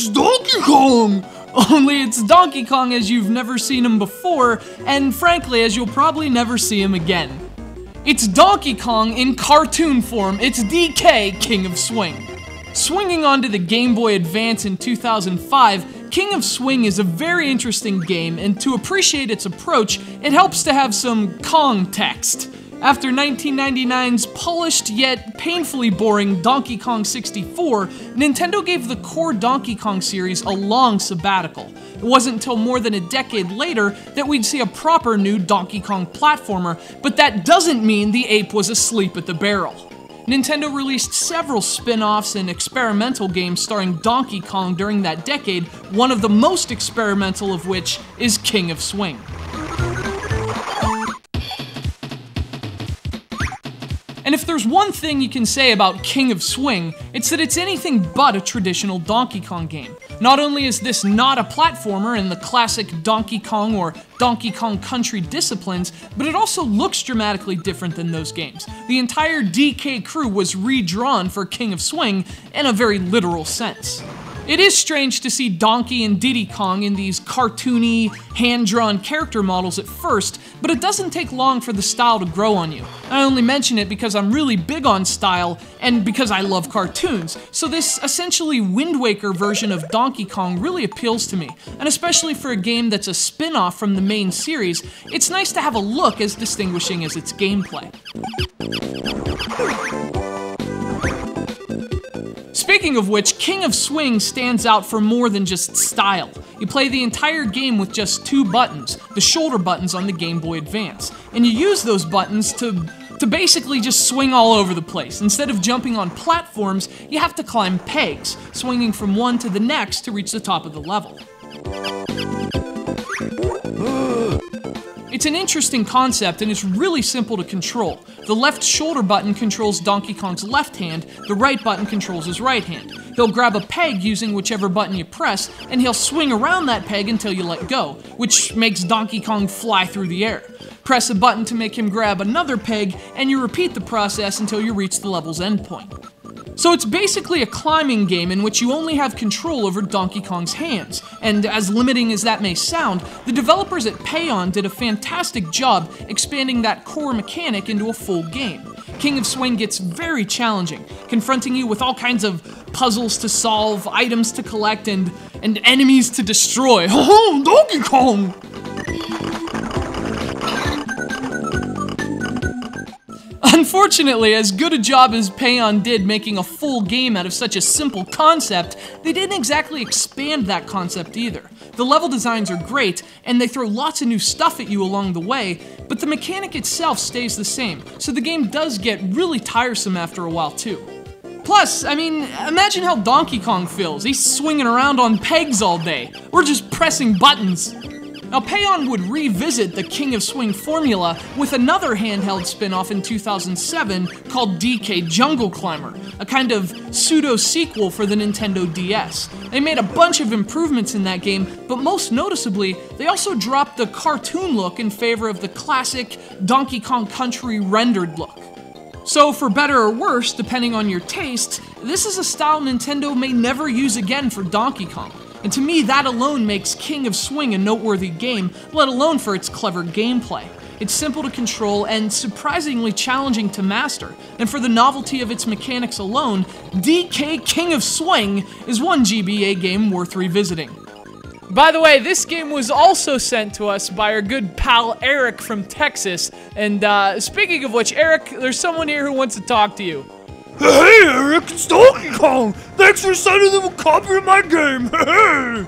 it's Donkey Kong! Only it's Donkey Kong as you've never seen him before, and frankly, as you'll probably never see him again. It's Donkey Kong in cartoon form. It's DK, King of Swing. Swinging onto the Game Boy Advance in 2005, King of Swing is a very interesting game, and to appreciate its approach, it helps to have some Kong text. After 1999's polished yet painfully boring Donkey Kong 64, Nintendo gave the core Donkey Kong series a long sabbatical. It wasn't until more than a decade later that we'd see a proper new Donkey Kong platformer, but that doesn't mean the ape was asleep at the barrel. Nintendo released several spin-offs and experimental games starring Donkey Kong during that decade, one of the most experimental of which is King of Swing. And if there's one thing you can say about King of Swing, it's that it's anything but a traditional Donkey Kong game. Not only is this not a platformer in the classic Donkey Kong or Donkey Kong Country disciplines, but it also looks dramatically different than those games. The entire DK crew was redrawn for King of Swing in a very literal sense. It is strange to see Donkey and Diddy Kong in these cartoony, hand-drawn character models at first, but it doesn't take long for the style to grow on you. I only mention it because I'm really big on style, and because I love cartoons, so this essentially Wind Waker version of Donkey Kong really appeals to me, and especially for a game that's a spin-off from the main series, it's nice to have a look as distinguishing as its gameplay. Speaking of which, King of Swing stands out for more than just style. You play the entire game with just two buttons, the shoulder buttons on the Game Boy Advance, and you use those buttons to basically just swing all over the place. Instead of jumping on platforms, you have to climb pegs, swinging from one to the next to reach the top of the level. It's an interesting concept and it's really simple to control. The left shoulder button controls Donkey Kong's left hand, the right button controls his right hand. He'll grab a peg using whichever button you press, and he'll swing around that peg until you let go, which makes Donkey Kong fly through the air. Press a button to make him grab another peg, and you repeat the process until you reach the level's endpoint. So it's basically a climbing game in which you only have control over Donkey Kong's hands, and as limiting as that may sound, the developers at Paon did a fantastic job expanding that core mechanic into a full game. King of Swing gets very challenging, confronting you with all kinds of puzzles to solve, items to collect, and enemies to destroy. Oh, Donkey Kong! Unfortunately, as good a job as Paon did making a full game out of such a simple concept, they didn't exactly expand that concept either. The level designs are great, and they throw lots of new stuff at you along the way, but the mechanic itself stays the same, so the game does get really tiresome after a while too. Plus, I mean, imagine how Donkey Kong feels. He's swinging around on pegs all day. We're just pressing buttons. Now, Paon would revisit the King of Swing formula with another handheld spin-off in 2007 called DK Jungle Climber, a kind of pseudo-sequel for the Nintendo DS. They made a bunch of improvements in that game, but most noticeably, they also dropped the cartoon look in favor of the classic Donkey Kong Country rendered look. So for better or worse, depending on your taste, this is a style Nintendo may never use again for Donkey Kong. And to me, that alone makes King of Swing a noteworthy game, let alone for its clever gameplay. It's simple to control and surprisingly challenging to master, and for the novelty of its mechanics alone, DK King of Swing is one GBA game worth revisiting. By the way, this game was also sent to us by our good pal Eric from Texas, and speaking of which, Eric, there's someone here who wants to talk to you. Hey Eric, it's Donkey Kong! Thanks for sending them a copy of my game! Hey!